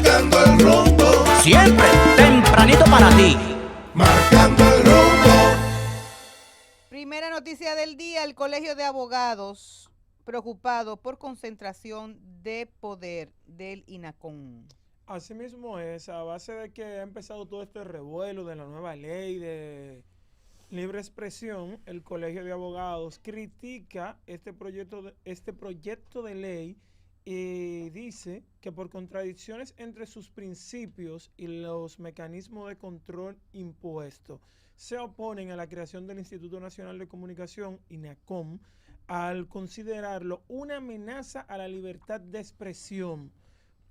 marcando el rumbo, Siempre tempranito para ti. marcando el rumbo. Primera noticia del día, el Colegio de Abogados preocupado por concentración de poder del INACON. Así mismo es, a base de que ha empezado todo este revuelo de la nueva ley de libre expresión, el Colegio de Abogados critica este proyecto de ley y dice que por contradicciones entre sus principios y los mecanismos de control impuestos, se oponen a la creación del Instituto Nacional de Comunicación, INACOM, al considerarlo una amenaza a la libertad de expresión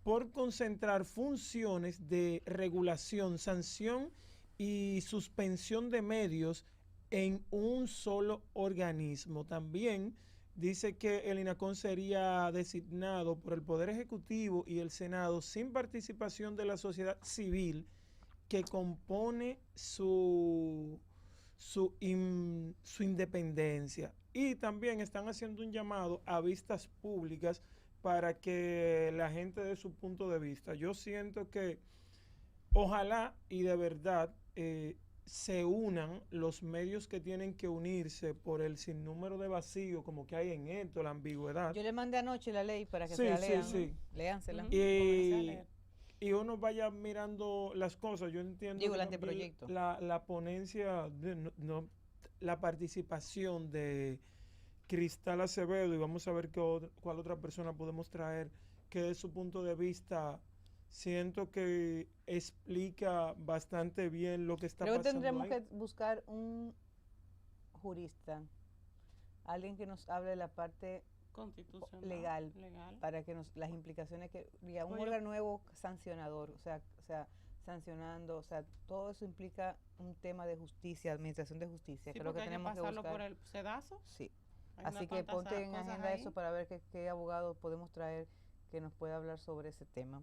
por concentrar funciones de regulación, sanción y suspensión de medios en un solo organismo. También dice que el INACON sería designado por el Poder Ejecutivo y el Senado sin participación de la sociedad civil que compone su independencia. Y también están haciendo un llamado a vistas públicas para que la gente dé su punto de vista. Yo siento que ojalá y de verdad se unan los medios que tienen que unirse por el sinnúmero de vacío como que hay en esto, la ambigüedad. Yo le mandé anoche la ley para que Sí, se la sí, lean. sí. Léansela. Y uno vaya mirando las cosas. Yo entiendo Digo, que el también anteproyecto. la ponencia, la participación de Cristal Acevedo, y vamos a ver cuál otra persona podemos traer que de su punto de vista siento que explica bastante bien lo que está Creo que pasando tendremos ahí. que buscar un jurista, alguien que nos hable de la parte Constitucional, legal, para que las implicaciones que ya un Oye. órgano nuevo sancionador, o sea, sancionando, o sea, todo eso implica un tema de justicia, administración de justicia. Sí, Creo que porque hay que tenemos que pasarlo buscar. por el sedazo. Sí. Hay Así unas que cuantas ponte en cosas agenda ahí. eso para ver qué abogado podemos traer que nos pueda hablar sobre ese tema.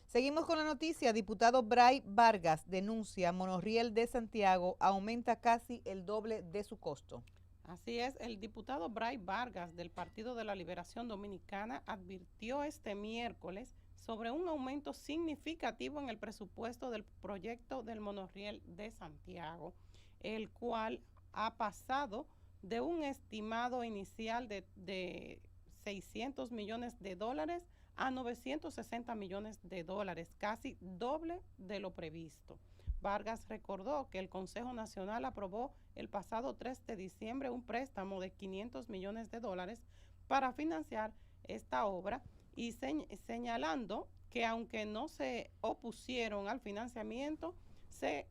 Seguimos con la noticia. Diputado Bray Vargas denuncia monorriel de Santiago aumenta casi el doble de su costo. Así es, el diputado Bray Vargas del Partido de la Liberación Dominicana advirtió este miércoles sobre un aumento significativo en el presupuesto del proyecto del monorriel de Santiago, el cual ha pasado de un estimado inicial de 600 millones de dólares a 960 millones de dólares, casi doble de lo previsto. Vargas recordó que el Consejo Nacional aprobó el pasado 3 de diciembre un préstamo de 500 millones de dólares para financiar esta obra y señalando que aunque no se opusieron al financiamiento, se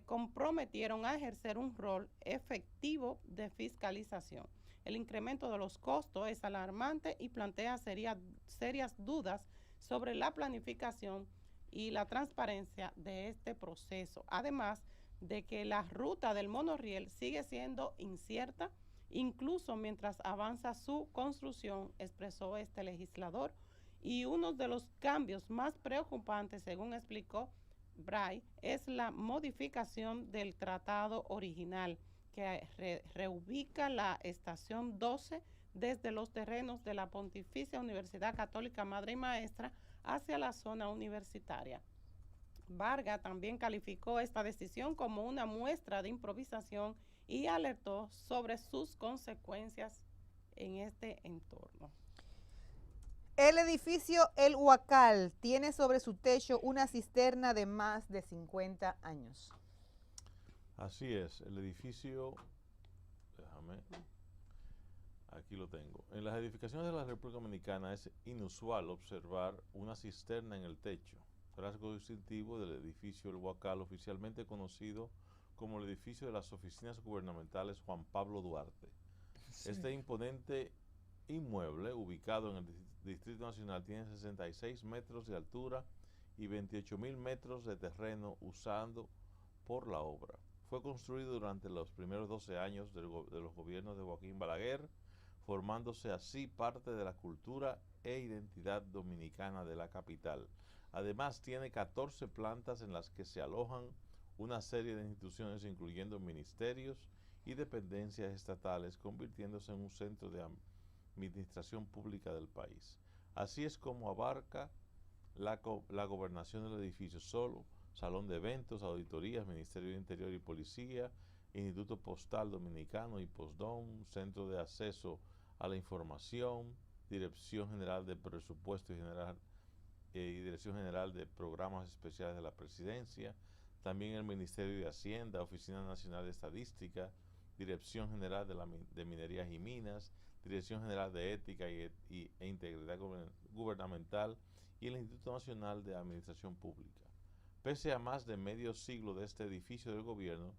comprometieron a ejercer un rol efectivo de fiscalización. El incremento de los costos es alarmante y plantea serias dudas sobre la planificación y la transparencia de este proceso, además de que la ruta del monorriel sigue siendo incierta, incluso mientras avanza su construcción, expresó este legislador, y uno de los cambios más preocupantes, según explicó Bray, es la modificación del tratado original, que reubica la estación 12 desde los terrenos de la Pontificia Universidad Católica Madre y Maestra hacia la zona universitaria. Vargas también calificó esta decisión como una muestra de improvisación y alertó sobre sus consecuencias en este entorno. El edificio El Huacal tiene sobre su techo una cisterna de más de 50 años. Así es, el edificio, aquí lo tengo. En las edificaciones de la República Dominicana es inusual observar una cisterna en el techo, rasgo distintivo del edificio El Huacal, oficialmente conocido como el edificio de las oficinas gubernamentales Juan Pablo Duarte. Sí. Este imponente inmueble, ubicado en el Distrito Nacional, tiene 66 metros de altura y 28.000 metros de terreno usado por la obra. Fue construido durante los primeros 12 años de los gobiernos de Joaquín Balaguer, formándose así parte de la cultura e identidad dominicana de la capital. Además, tiene 14 plantas en las que se alojan una serie de instituciones, incluyendo ministerios y dependencias estatales, convirtiéndose en un centro de administración pública del país. Así es como abarca la gobernación del edificio solo, salón de eventos, auditorías, Ministerio de Interior y Policía, Instituto Postal Dominicano y Postdom, Centro de Acceso a la Información, Dirección General de Presupuesto y Dirección General de Programas Especiales de la Presidencia, también el Ministerio de Hacienda, Oficina Nacional de Estadística, Dirección General de Minerías y Minas, Dirección General de Ética e Integridad Gubernamental y el Instituto Nacional de Administración Pública. Pese a más de medio siglo de este edificio del gobierno,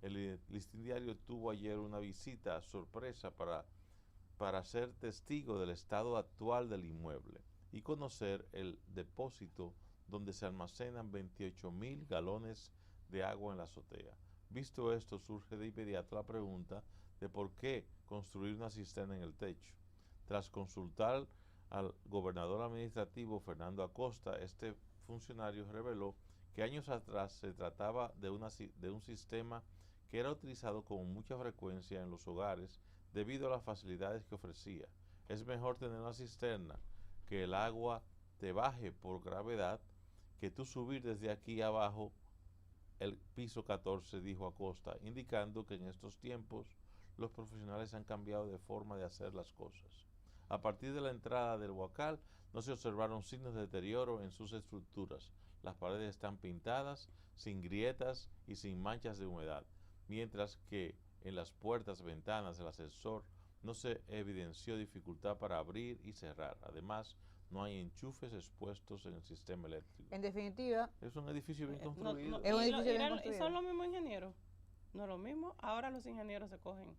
el Listín Diario tuvo ayer una visita sorpresa para ser testigo del estado actual del inmueble y conocer el depósito donde se almacenan 28,000 galones de agua en la azotea. Visto esto, surge de inmediato la pregunta de por qué construir una cisterna en el techo. Tras consultar al gobernador administrativo Fernando Acosta, este funcionario reveló que años atrás se trataba de un sistema que era utilizado con mucha frecuencia en los hogares debido a las facilidades que ofrecía. Es mejor tener una cisterna que el agua te baje por gravedad que tú subir desde aquí abajo el piso 14, dijo Acosta, indicando que en estos tiempos los profesionales han cambiado de forma de hacer las cosas. A partir de la entrada del Huacal no se observaron signos de deterioro en sus estructuras. Las paredes están pintadas, sin grietas y sin manchas de humedad, mientras que en las puertas, ventanas del ascensor no se evidenció dificultad para abrir y cerrar. Además, no hay enchufes expuestos en el sistema eléctrico. En definitiva, Es un edificio bien construido. Es un y edificio bien ¿y construido. son los mismos ingenieros? No es lo mismo. Ahora los ingenieros se cogen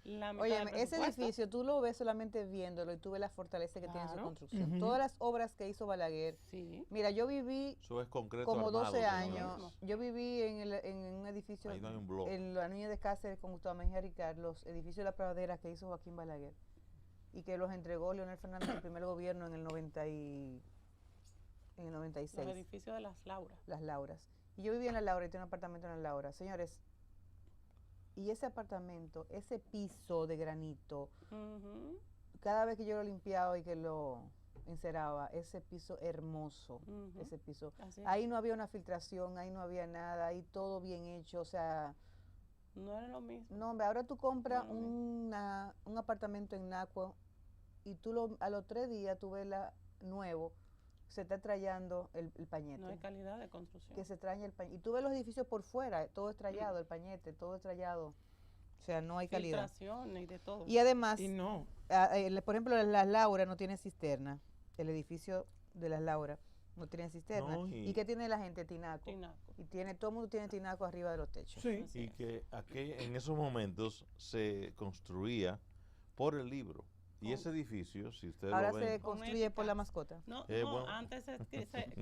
la mitad oye, del ese presupuesto. edificio tú lo ves solamente viéndolo y tú ves la fortaleza que tiene en su Claro. construcción. Ujú. Todas las obras que hizo Balaguer. Sí. Mira, yo viví Eso es concreto como armado, 12 señores. años. Yo viví en un edificio, Ahí no hay un bloque. en la Niña de Cáceres con Gustavo Mejía Ricard, los edificios de la pradera que hizo Joaquín Balaguer y que los entregó Leonel Fernández el primer gobierno en el 96, Los edificios de las Lauras. Las Lauras. Y yo vivía en La Laura y tenía un apartamento en La Laura. Señores, y ese apartamento, ese piso de granito, Ujú, cada vez que yo lo limpiaba y que lo enceraba, ese piso hermoso, ujú. ese piso. Así es. Ahí no había una filtración, ahí no había nada, ahí todo bien hecho, o sea, No era lo mismo. no, hombre, ahora tú compras No, un apartamento en Naco y tú a los 3 días tú ves nuevo, se está trayendo el pañete. No hay calidad de construcción. Que se trae el pañete. Y tú ves los edificios por fuera, todo es trallado, el pañete, todo es trallado. O sea, no hay calidad. Filtraciones y de todo. Y además, Y no. por ejemplo, Las Lauras no tiene cisterna. El edificio de Las Lauras no tiene cisterna. No, ¿Y qué tiene la gente? Tinaco. Tinaco. Y todo el mundo tiene tinaco arriba de los techos. Sí. Así Y es. que aquí en esos momentos se construía por el libro. Y ese edificio, si ustedes Ahora lo se ven, construye por ética. la mascota. No, bueno. antes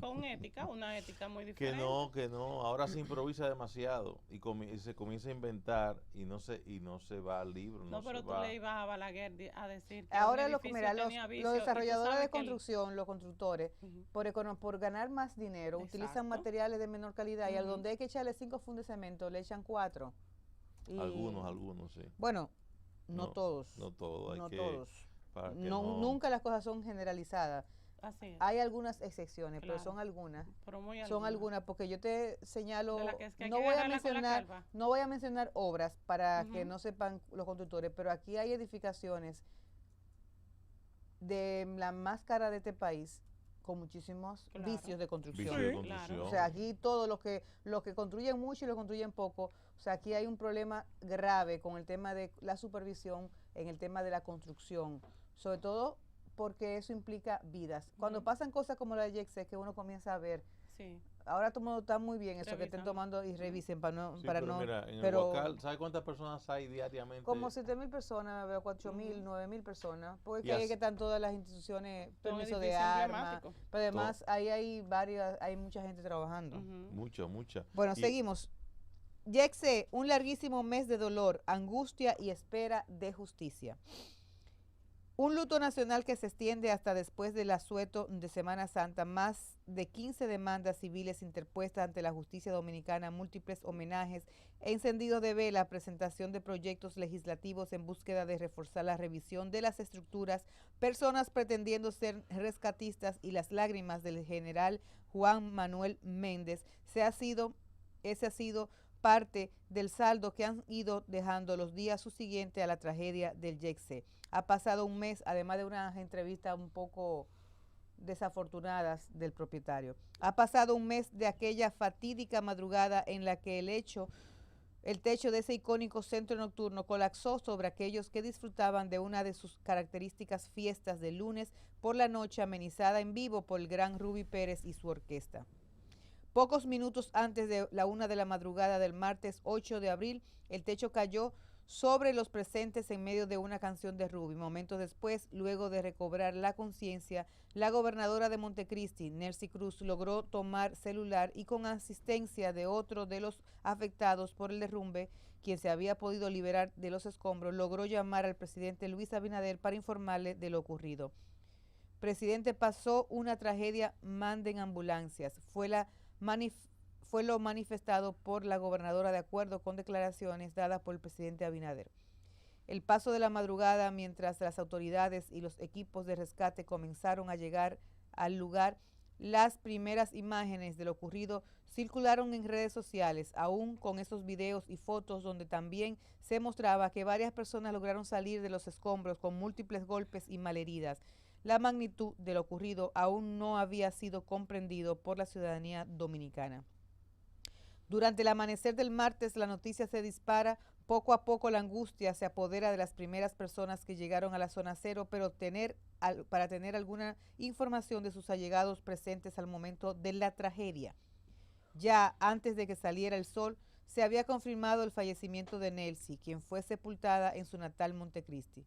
con ética, una ética muy que diferente. no, ahora se improvisa demasiado y se comienza a inventar y no se va al libro, No, pero se tú va. le ibas a Balaguer a decir que Ahora un edificio mira, tenía vicio, los y tú desarrolladores sabes de que construcción, los constructores, Ujú. por ganar más dinero, utilizan Exacto. materiales de menor calidad y al Ujú. donde hay que echarle 5 fundos de cemento, le echan 4. Y, Algunos, sí. Bueno, no No, todos. no todo, hay no que- todos. Para que Nunca las cosas son generalizadas. Así es. Hay algunas excepciones, pero Claro. son algunas. Pero muy Son algunas, porque yo te señalo, De la que es que hay no que voy a agarrarla con la mencionar, calva. no voy a mencionar obras para que Ujú. no sepan los constructores, pero aquí hay edificaciones de la más cara de este país con muchísimos Claro. vicios de construcción. Vicio de Sí. construcción. O sea, aquí todos los que construyen mucho y los que construyen poco, o sea, aquí hay un problema grave con el tema de la supervisión, en el tema de la construcción, sobre todo porque eso implica vidas. Cuando Ujú. pasan cosas como la de Yexé, que uno comienza a ver, Sí. ahora todo el mundo está muy bien, eso que estén Revisando. tomando y revisen para no, Sí, para pero no, mira, en pero el Huacal, ¿sabe cuántas personas hay diariamente? como 7,000 personas, veo 8,000, Ujú. 9,000 personas, porque Y ahí es así- que están todas las instituciones, Son permiso de edificios armas, emblemáticos. pero además ahí hay mucha gente trabajando. Ujú. Mucha. Bueno, Y- seguimos. Yexe, un larguísimo mes de dolor, angustia y espera de justicia. Un luto nacional que se extiende hasta después del asueto de Semana Santa, más de 15 demandas civiles interpuestas ante la justicia dominicana, múltiples homenajes, encendido de vela, presentación de proyectos legislativos en búsqueda de reforzar la revisión de las estructuras, personas pretendiendo ser rescatistas y las lágrimas del general Juan Manuel Méndez. Ese ha sido parte del saldo que han ido dejando los días subsiguientes a la tragedia del YECC. Ha pasado un mes, además de unas entrevistas un poco desafortunadas del propietario. Ha pasado un mes de aquella fatídica madrugada en la que el techo de ese icónico centro nocturno colapsó sobre aquellos que disfrutaban de una de sus características fiestas de lunes por la noche, amenizada en vivo por el gran Ruby Pérez y su orquesta. Pocos minutos antes de la 1 de la madrugada del martes 8 de abril, el techo cayó sobre los presentes en medio de una canción de Ruby. Momentos después, luego de recobrar la conciencia, la gobernadora de Montecristi, Nelcy Cruz, logró tomar celular y con asistencia de otro de los afectados por el derrumbe, quien se había podido liberar de los escombros, logró llamar al presidente Luis Abinader para informarle de lo ocurrido. Presidente, pasó una tragedia, manden ambulancias. Fue lo manifestado por la gobernadora de acuerdo con declaraciones dadas por el presidente Abinader. El paso de la madrugada, mientras las autoridades y los equipos de rescate comenzaron a llegar al lugar, las primeras imágenes de lo ocurrido circularon en redes sociales, aún con esos videos y fotos donde también se mostraba que varias personas lograron salir de los escombros con múltiples golpes y malheridas. La magnitud de lo ocurrido aún no había sido comprendido por la ciudadanía dominicana. Durante el amanecer del martes, la noticia se dispara. Poco a poco la angustia se apodera de las primeras personas que llegaron a la zona cero, pero para tener alguna información de sus allegados presentes al momento de la tragedia. Ya antes de que saliera el sol, se había confirmado el fallecimiento de Nelcy, quien fue sepultada en su natal Montecristi.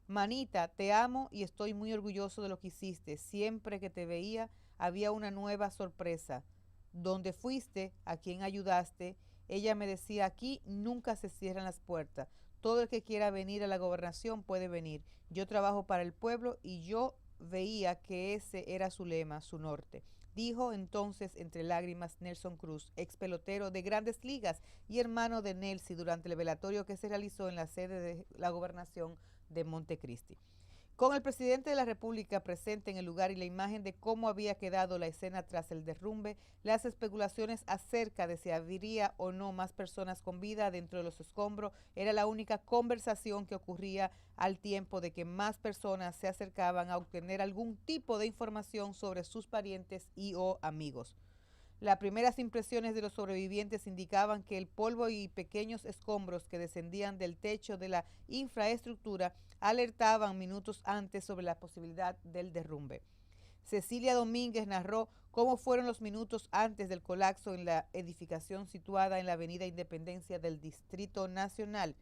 Manita, te amo y estoy muy orgulloso de lo que hiciste. Siempre que te veía había una nueva sorpresa. ¿Dónde fuiste? ¿A quién ayudaste? Ella me decía, aquí nunca se cierran las puertas. Todo el que quiera venir a la gobernación puede venir. Yo trabajo para el pueblo y yo veía que ese era su lema, su norte. Dijo entonces entre lágrimas Nelson Cruz, ex pelotero de Grandes Ligas y hermano de Nelcy, durante el velatorio que se realizó en la sede de la gobernación de Montecristi. Con el presidente de la República presente en el lugar y la imagen de cómo había quedado la escena tras el derrumbe, las especulaciones acerca de si habría o no más personas con vida dentro de los escombros era la única conversación que ocurría al tiempo de que más personas se acercaban a obtener algún tipo de información sobre sus parientes y o amigos. Las primeras impresiones de los sobrevivientes indicaban que el polvo y pequeños escombros que descendían del techo de la infraestructura alertaban minutos antes sobre la posibilidad del derrumbe. Cecilia Domínguez narró cómo fueron los minutos antes del colapso en la edificación situada en la avenida Independencia del Distrito Nacional.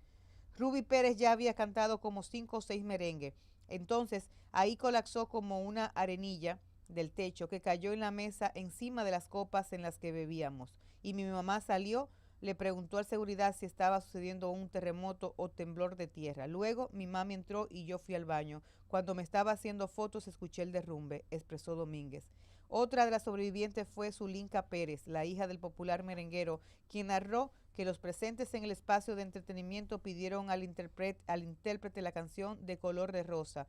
Ruby Pérez ya había cantado como 5 o 6 merengues. Entonces, ahí colapsó como una arenilla del techo que cayó en la mesa encima de las copas en las que bebíamos. Y mi mamá salió, le preguntó al seguridad si estaba sucediendo un terremoto o temblor de tierra. Luego mi mami entró y yo fui al baño. Cuando me estaba haciendo fotos escuché el derrumbe, expresó Domínguez. Otra de las sobrevivientes fue Zulinka Pérez, la hija del popular merenguero, quien narró que los presentes en el espacio de entretenimiento pidieron al intérprete la canción De color de rosa,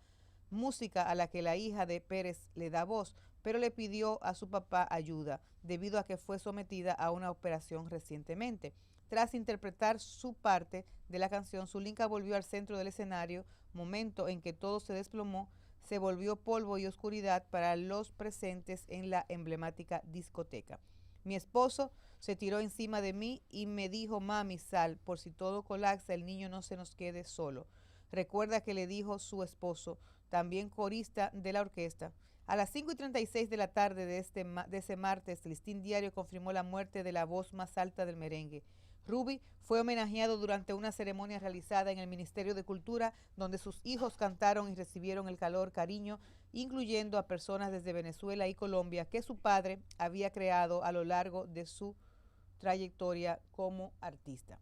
música a la que la hija de Pérez le da voz, pero le pidió a su papá ayuda, debido a que fue sometida a una operación recientemente. Tras interpretar su parte de la canción, Zulinka volvió al centro del escenario, momento en que todo se desplomó, se volvió polvo y oscuridad para los presentes en la emblemática discoteca. Mi esposo se tiró encima de mí y me dijo, mami, sal, por si todo colapsa, el niño no se nos quede solo. Recuerda que le dijo su esposo, también corista de la orquesta. A las 5:36 de la tarde de ese martes, Listín Diario confirmó la muerte de la voz más alta del merengue. Ruby fue homenajeado durante una ceremonia realizada en el Ministerio de Cultura, donde sus hijos cantaron y recibieron el cariño, incluyendo a personas desde Venezuela y Colombia que su padre había creado a lo largo de su trayectoria como artista.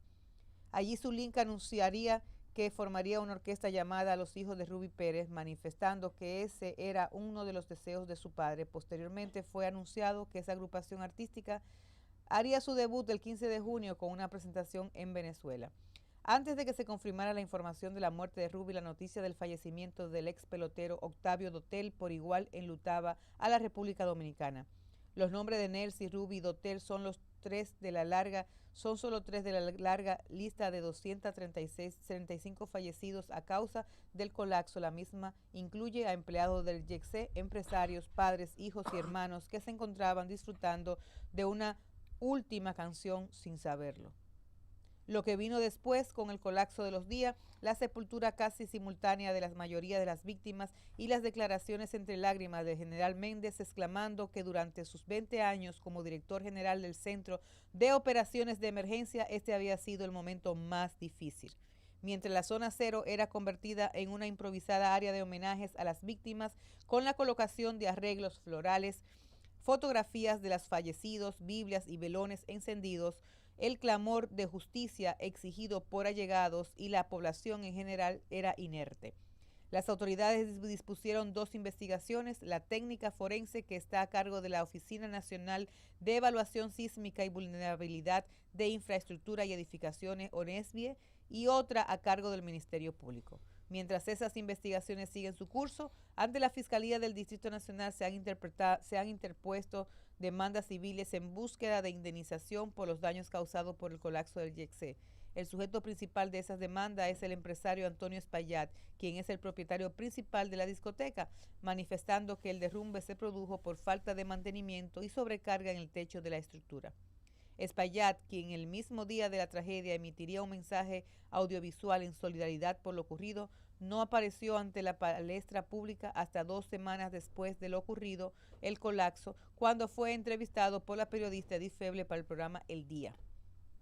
Allí Zulinka anunciaría que formaría una orquesta llamada Los Hijos de Ruby Pérez, manifestando que ese era uno de los deseos de su padre. Posteriormente fue anunciado que esa agrupación artística haría su debut el 15 de junio con una presentación en Venezuela. Antes de que se confirmara la información de la muerte de Ruby, la noticia del fallecimiento del ex pelotero Octavio Dotel por igual enlutaba a la República Dominicana. Los nombres de Nelcy, Ruby y Dotel son solo tres de la larga lista de 235 fallecidos a causa del colapso. La misma incluye a empleados del YECC, empresarios, padres, hijos y hermanos que se encontraban disfrutando de una última canción sin saberlo. Lo que vino después, con el colapso de los días, la sepultura casi simultánea de la mayoría de las víctimas y las declaraciones entre lágrimas del general Méndez exclamando que durante sus 20 años como director general del Centro de Operaciones de Emergencia, este había sido el momento más difícil. Mientras la zona cero era convertida en una improvisada área de homenajes a las víctimas con la colocación de arreglos florales, fotografías de los fallecidos, Biblias y velones encendidos, el clamor de justicia exigido por allegados y la población en general era inerte. Las autoridades dispusieron 2 investigaciones, la técnica forense que está a cargo de la Oficina Nacional de Evaluación Sísmica y Vulnerabilidad de Infraestructura y Edificaciones, ONESVIE, y otra a cargo del Ministerio Público. Mientras esas investigaciones siguen su curso, ante la Fiscalía del Distrito Nacional se han interpuesto demandas civiles en búsqueda de indemnización por los daños causados por el colapso del YECC. El sujeto principal de esas demandas es el empresario Antonio Espaillat, quien es el propietario principal de la discoteca, manifestando que el derrumbe se produjo por falta de mantenimiento y sobrecarga en el techo de la estructura. Espaillat, quien el mismo día de la tragedia emitiría un mensaje audiovisual en solidaridad por lo ocurrido, no apareció ante la palestra pública hasta 2 semanas después de lo ocurrido, el colapso, cuando fue entrevistado por la periodista Edith Feble para el programa El Día.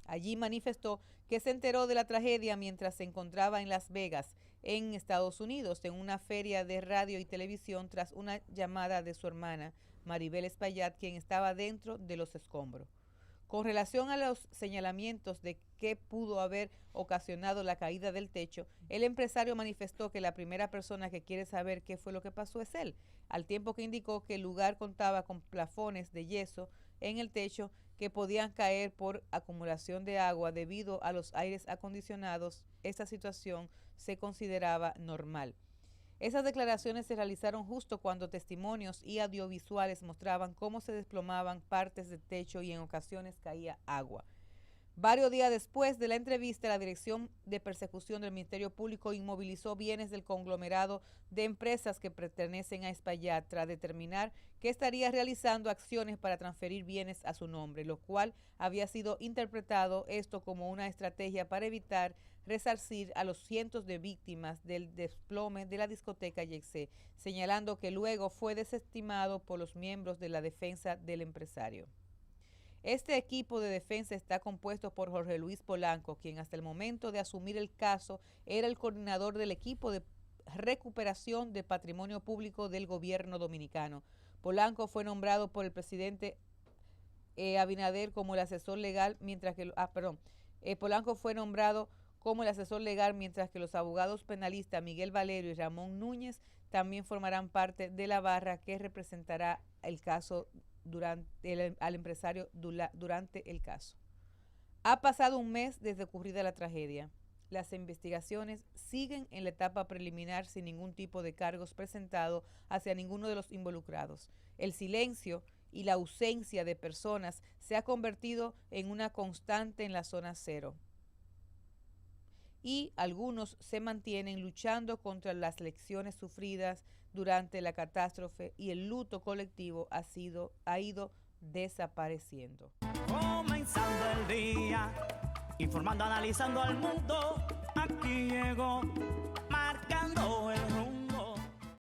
Allí manifestó que se enteró de la tragedia mientras se encontraba en Las Vegas, en Estados Unidos, en una feria de radio y televisión tras una llamada de su hermana, Maribel Espaillat, quien estaba dentro de los escombros. Con relación a los señalamientos de qué pudo haber ocasionado la caída del techo, el empresario manifestó que la primera persona que quiere saber qué fue lo que pasó es él, al tiempo que indicó que el lugar contaba con plafones de yeso en el techo que podían caer por acumulación de agua debido a los aires acondicionados. Esta situación se consideraba normal. Esas declaraciones se realizaron justo cuando testimonios y audiovisuales mostraban cómo se desplomaban partes del techo y en ocasiones caía agua. Varios días después de la entrevista, la Dirección de Persecución del Ministerio Público inmovilizó bienes del conglomerado de empresas que pertenecen a Espaillat tras determinar que estaría realizando acciones para transferir bienes a su nombre, lo cual había sido interpretado esto como una estrategia para evitar resarcir a los cientos de víctimas del desplome de la discoteca YECC, señalando que luego fue desestimado por los miembros de la defensa del empresario. Este equipo de defensa está compuesto por Jorge Luis Polanco, quien hasta el momento de asumir el caso era el coordinador del equipo de recuperación de patrimonio público del gobierno dominicano. Polanco fue nombrado por el presidente Abinader como el asesor legal, Polanco fue nombrado como el asesor legal, mientras que los abogados penalistas Miguel Valerio y Ramón Núñez también formarán parte de la barra que representará el caso al empresario durante el caso. Ha pasado un mes desde ocurrida la tragedia. Las investigaciones siguen en la etapa preliminar sin ningún tipo de cargos presentados hacia ninguno de los involucrados. El silencio y la ausencia de personas se ha convertido en una constante en la zona cero. Y algunos se mantienen luchando contra las lecciones sufridas durante la catástrofe y el luto colectivo ha ido desapareciendo. Comenzando el día, informando, analizando al mundo, aquí llegó